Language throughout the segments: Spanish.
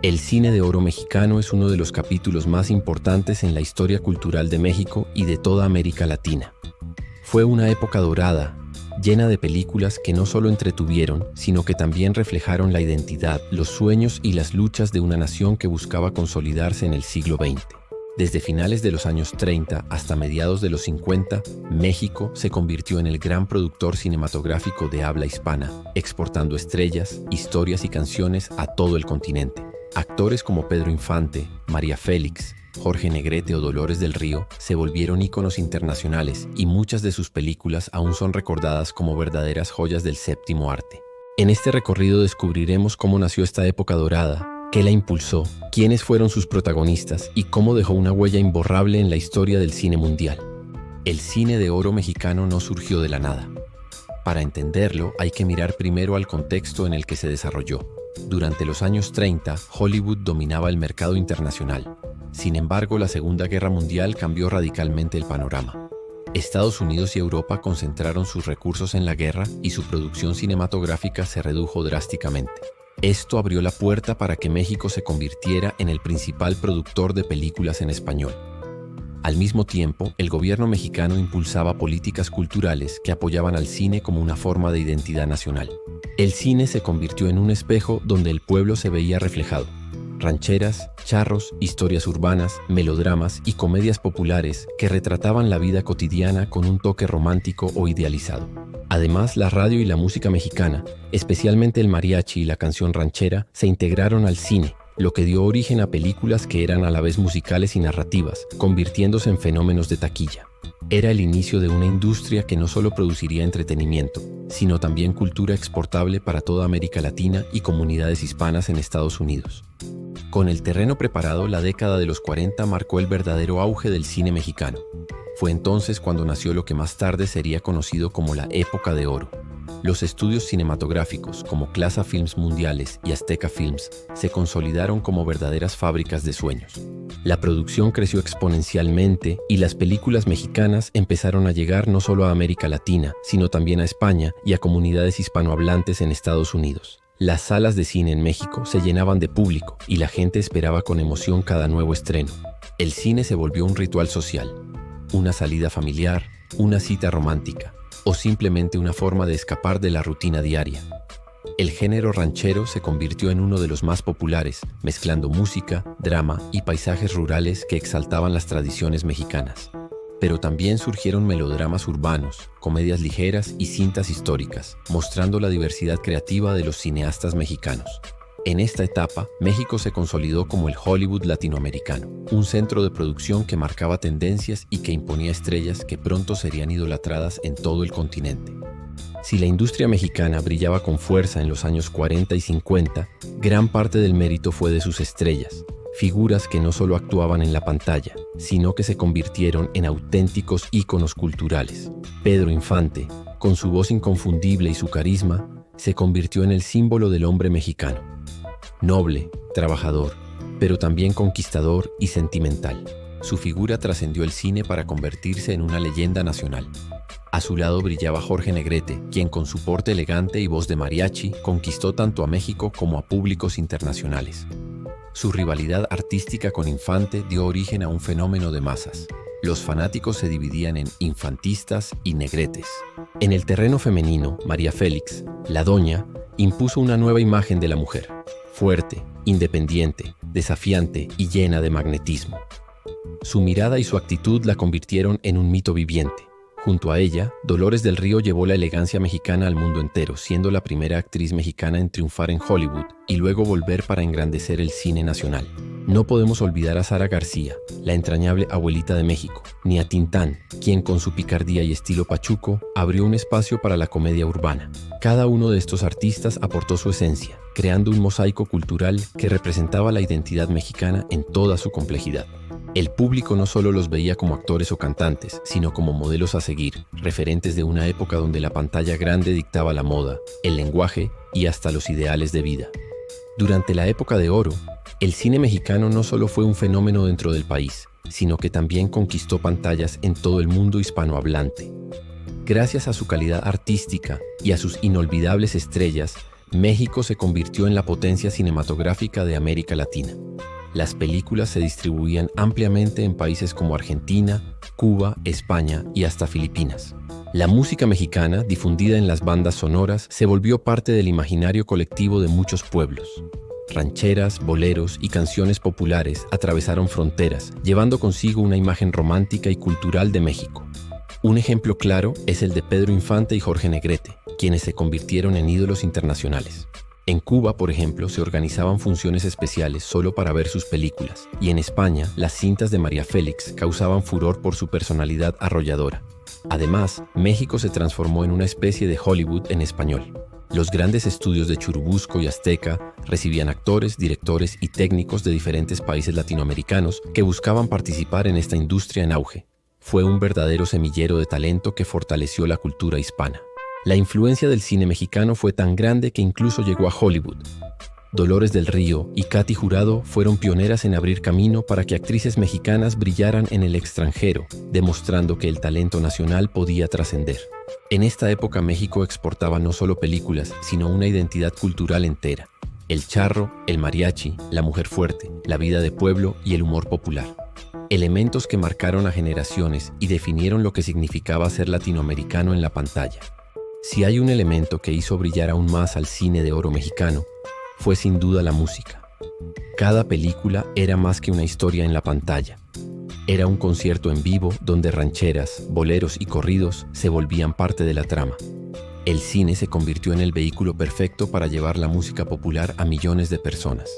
El cine de oro mexicano es uno de los capítulos más importantes en la historia cultural de México y de toda América Latina. Fue una época dorada, llena de películas que no solo entretuvieron, sino que también reflejaron la identidad, los sueños y las luchas de una nación que buscaba consolidarse en el siglo XX. Desde finales de los años 30 hasta mediados de los 50, México se convirtió en el gran productor cinematográfico de habla hispana, exportando estrellas, historias y canciones a todo el continente. Actores como Pedro Infante, María Félix, Jorge Negrete o Dolores del Río se volvieron íconos internacionales y muchas de sus películas aún son recordadas como verdaderas joyas del séptimo arte. En este recorrido descubriremos cómo nació esta época dorada, qué la impulsó, quiénes fueron sus protagonistas y cómo dejó una huella imborrable en la historia del cine mundial. El cine de oro mexicano no surgió de la nada. Para entenderlo, hay que mirar primero al contexto en el que se desarrolló. Durante los años 30, Hollywood dominaba el mercado internacional. Sin embargo, la Segunda Guerra Mundial cambió radicalmente el panorama. Estados Unidos y Europa concentraron sus recursos en la guerra y su producción cinematográfica se redujo drásticamente. Esto abrió la puerta para que México se convirtiera en el principal productor de películas en español. Al mismo tiempo, el gobierno mexicano impulsaba políticas culturales que apoyaban al cine como una forma de identidad nacional. El cine se convirtió en un espejo donde el pueblo se veía reflejado. Rancheras, charros, historias urbanas, melodramas y comedias populares que retrataban la vida cotidiana con un toque romántico o idealizado. Además, la radio y la música mexicana, especialmente el mariachi y la canción ranchera, se integraron al cine, lo que dio origen a películas que eran a la vez musicales y narrativas, convirtiéndose en fenómenos de taquilla. Era el inicio de una industria que no solo produciría entretenimiento, sino también cultura exportable para toda América Latina y comunidades hispanas en Estados Unidos. Con el terreno preparado, la década de los 40 marcó el verdadero auge del cine mexicano. Fue entonces cuando nació lo que más tarde sería conocido como la Época de Oro. Los estudios cinematográficos como Clasa Films Mundiales y Azteca Films se consolidaron como verdaderas fábricas de sueños. La producción creció exponencialmente y las películas mexicanas empezaron a llegar no solo a América Latina, sino también a España y a comunidades hispanohablantes en Estados Unidos. Las salas de cine en México se llenaban de público y la gente esperaba con emoción cada nuevo estreno. El cine se volvió un ritual social, una salida familiar, una cita romántica o simplemente una forma de escapar de la rutina diaria. El género ranchero se convirtió en uno de los más populares, mezclando música, drama y paisajes rurales que exaltaban las tradiciones mexicanas. Pero también surgieron melodramas urbanos, comedias ligeras y cintas históricas, mostrando la diversidad creativa de los cineastas mexicanos. En esta etapa, México se consolidó como el Hollywood latinoamericano, un centro de producción que marcaba tendencias y que imponía estrellas que pronto serían idolatradas en todo el continente. Si la industria mexicana brillaba con fuerza en los años 40 y 50, gran parte del mérito fue de sus estrellas, figuras que no solo actuaban en la pantalla, sino que se convirtieron en auténticos íconos culturales. Pedro Infante, con su voz inconfundible y su carisma, se convirtió en el símbolo del hombre mexicano. Noble, trabajador, pero también conquistador y sentimental. Su figura trascendió el cine para convertirse en una leyenda nacional. A su lado brillaba Jorge Negrete, quien con su porte elegante y voz de mariachi conquistó tanto a México como a públicos internacionales. Su rivalidad artística con Infante dio origen a un fenómeno de masas. Los fanáticos se dividían en infantistas y negretes. En el terreno femenino, María Félix, la doña, impuso una nueva imagen de la mujer. Fuerte, independiente, desafiante y llena de magnetismo. Su mirada y su actitud la convirtieron en un mito viviente. Junto a ella, Dolores del Río llevó la elegancia mexicana al mundo entero, siendo la primera actriz mexicana en triunfar en Hollywood y luego volver para engrandecer el cine nacional. No podemos olvidar a Sara García, la entrañable abuelita de México, ni a Tintán, quien con su picardía y estilo pachuco abrió un espacio para la comedia urbana. Cada uno de estos artistas aportó su esencia, creando un mosaico cultural que representaba la identidad mexicana en toda su complejidad. El público no solo los veía como actores o cantantes, sino como modelos a seguir, referentes de una época donde la pantalla grande dictaba la moda, el lenguaje y hasta los ideales de vida. Durante la época de oro, el cine mexicano no solo fue un fenómeno dentro del país, sino que también conquistó pantallas en todo el mundo hispanohablante. Gracias a su calidad artística y a sus inolvidables estrellas, México se convirtió en la potencia cinematográfica de América Latina. Las películas se distribuían ampliamente en países como Argentina, Cuba, España y hasta Filipinas. La música mexicana, difundida en las bandas sonoras, se volvió parte del imaginario colectivo de muchos pueblos. Rancheras, boleros y canciones populares atravesaron fronteras, llevando consigo una imagen romántica y cultural de México. Un ejemplo claro es el de Pedro Infante y Jorge Negrete, quienes se convirtieron en ídolos internacionales. En Cuba, por ejemplo, se organizaban funciones especiales solo para ver sus películas, y en España, las cintas de María Félix causaban furor por su personalidad arrolladora. Además, México se transformó en una especie de Hollywood en español. Los grandes estudios de Churubusco y Azteca recibían actores, directores y técnicos de diferentes países latinoamericanos que buscaban participar en esta industria en auge. Fue un verdadero semillero de talento que fortaleció la cultura hispana. La influencia del cine mexicano fue tan grande que incluso llegó a Hollywood. Dolores del Río y Katy Jurado fueron pioneras en abrir camino para que actrices mexicanas brillaran en el extranjero, demostrando que el talento nacional podía trascender. En esta época México exportaba no solo películas, sino una identidad cultural entera. El charro, el mariachi, la mujer fuerte, la vida de pueblo y el humor popular. Elementos que marcaron a generaciones y definieron lo que significaba ser latinoamericano en la pantalla. Si hay un elemento que hizo brillar aún más al cine de oro mexicano, fue sin duda la música. Cada película era más que una historia en la pantalla. Era un concierto en vivo donde rancheras, boleros y corridos se volvían parte de la trama. El cine se convirtió en el vehículo perfecto para llevar la música popular a millones de personas.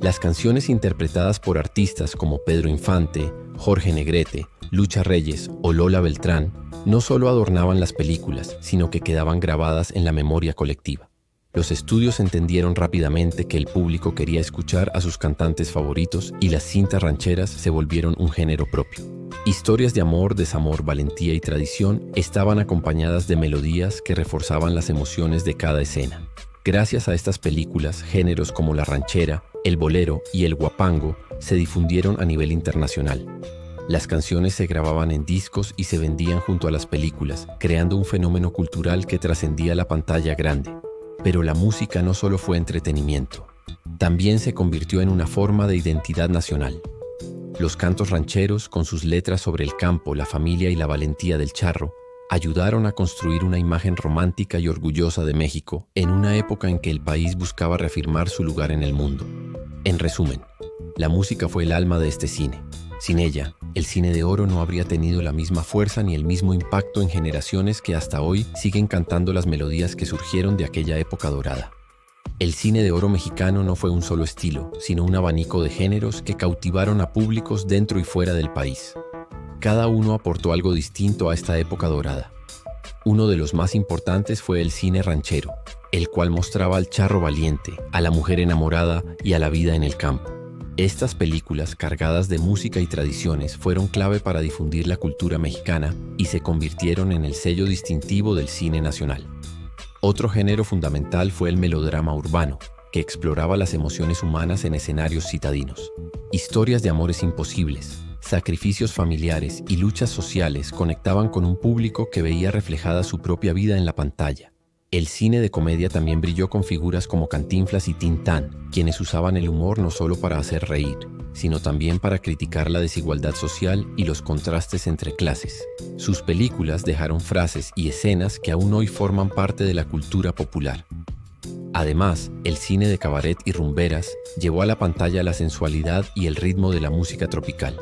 Las canciones interpretadas por artistas como Pedro Infante, Jorge Negrete, Lucha Reyes o Lola Beltrán no solo adornaban las películas, sino que quedaban grabadas en la memoria colectiva. Los estudios entendieron rápidamente que el público quería escuchar a sus cantantes favoritos y las cintas rancheras se volvieron un género propio. Historias de amor, desamor, valentía y tradición estaban acompañadas de melodías que reforzaban las emociones de cada escena. Gracias a estas películas, géneros como la ranchera, el bolero y el huapango se difundieron a nivel internacional. Las canciones se grababan en discos y se vendían junto a las películas, creando un fenómeno cultural que trascendía la pantalla grande. Pero la música no solo fue entretenimiento, también se convirtió en una forma de identidad nacional. Los cantos rancheros, con sus letras sobre el campo, la familia y la valentía del charro, ayudaron a construir una imagen romántica y orgullosa de México en una época en que el país buscaba reafirmar su lugar en el mundo. En resumen, la música fue el alma de este cine. Sin ella, el cine de oro no habría tenido la misma fuerza ni el mismo impacto en generaciones que hasta hoy siguen cantando las melodías que surgieron de aquella época dorada. El cine de oro mexicano no fue un solo estilo, sino un abanico de géneros que cautivaron a públicos dentro y fuera del país. Cada uno aportó algo distinto a esta época dorada. Uno de los más importantes fue el cine ranchero, el cual mostraba al charro valiente, a la mujer enamorada y a la vida en el campo. Estas películas, cargadas de música y tradiciones, fueron clave para difundir la cultura mexicana y se convirtieron en el sello distintivo del cine nacional. Otro género fundamental fue el melodrama urbano, que exploraba las emociones humanas en escenarios citadinos. Historias de amores imposibles, sacrificios familiares y luchas sociales conectaban con un público que veía reflejada su propia vida en la pantalla. El cine de comedia también brilló con figuras como Cantinflas y Tintán, quienes usaban el humor no solo para hacer reír, sino también para criticar la desigualdad social y los contrastes entre clases. Sus películas dejaron frases y escenas que aún hoy forman parte de la cultura popular. Además, el cine de cabaret y rumberas llevó a la pantalla la sensualidad y el ritmo de la música tropical.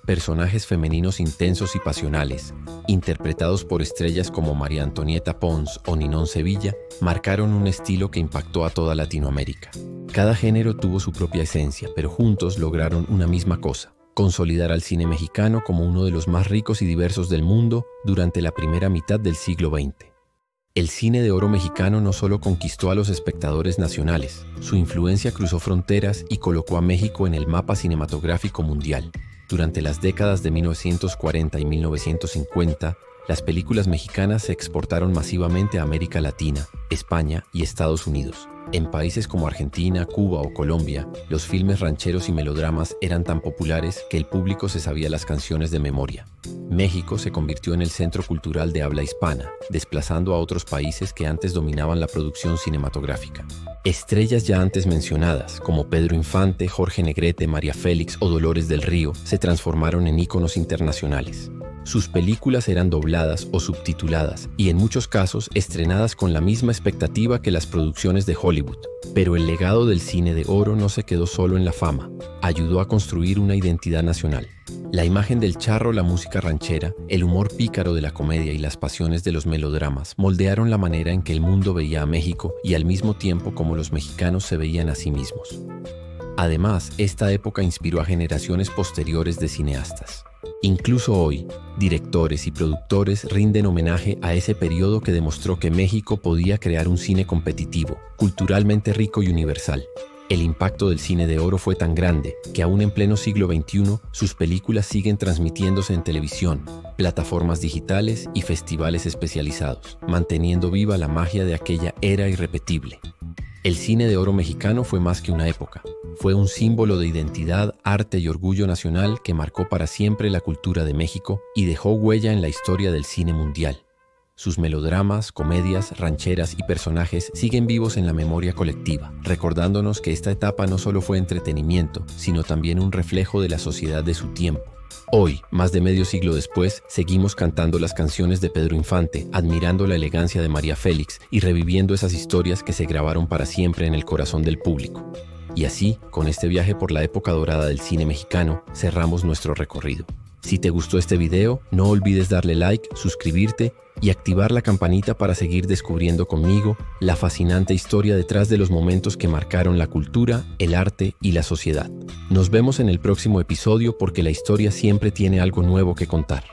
Personajes femeninos intensos y pasionales, interpretados por estrellas como María Antonieta Pons o Ninón Sevilla, marcaron un estilo que impactó a toda Latinoamérica. Cada género tuvo su propia esencia, pero juntos lograron una misma cosa: consolidar al cine mexicano como uno de los más ricos y diversos del mundo durante la primera mitad del siglo XX. El cine de oro mexicano no solo conquistó a los espectadores nacionales, su influencia cruzó fronteras y colocó a México en el mapa cinematográfico mundial. Durante las décadas de 1940 y 1950, Las películas mexicanas se exportaron masivamente a América Latina, España y Estados Unidos. En países como Argentina, Cuba o Colombia, los filmes rancheros y melodramas eran tan populares que el público se sabía las canciones de memoria. México se convirtió en el centro cultural de habla hispana, desplazando a otros países que antes dominaban la producción cinematográfica. Estrellas ya antes mencionadas, como Pedro Infante, Jorge Negrete, María Félix o Dolores del Río, se transformaron en íconos internacionales. Sus películas eran dobladas o subtituladas y en muchos casos estrenadas con la misma expectativa que las producciones de Hollywood. Pero el legado del cine de oro no se quedó solo en la fama, ayudó a construir una identidad nacional. La imagen del charro, la música ranchera, el humor pícaro de la comedia y las pasiones de los melodramas moldearon la manera en que el mundo veía a México y al mismo tiempo como los mexicanos se veían a sí mismos. Además, esta época inspiró a generaciones posteriores de cineastas. Incluso hoy, directores y productores rinden homenaje a ese periodo que demostró que México podía crear un cine competitivo, culturalmente rico y universal. El impacto del cine de oro fue tan grande que aún en pleno siglo XXI, sus películas siguen transmitiéndose en televisión, plataformas digitales y festivales especializados, manteniendo viva la magia de aquella era irrepetible. El cine de oro mexicano fue más que una época. Fue un símbolo de identidad, arte y orgullo nacional que marcó para siempre la cultura de México y dejó huella en la historia del cine mundial. Sus melodramas, comedias, rancheras y personajes siguen vivos en la memoria colectiva, recordándonos que esta etapa no solo fue entretenimiento, sino también un reflejo de la sociedad de su tiempo. Hoy, más de medio siglo después, seguimos cantando las canciones de Pedro Infante, admirando la elegancia de María Félix y reviviendo esas historias que se grabaron para siempre en el corazón del público. Y así, con este viaje por la época dorada del cine mexicano, cerramos nuestro recorrido. Si te gustó este video, no olvides darle like, suscribirte y activar la campanita para seguir descubriendo conmigo la fascinante historia detrás de los momentos que marcaron la cultura, el arte y la sociedad. Nos vemos en el próximo episodio porque la historia siempre tiene algo nuevo que contar.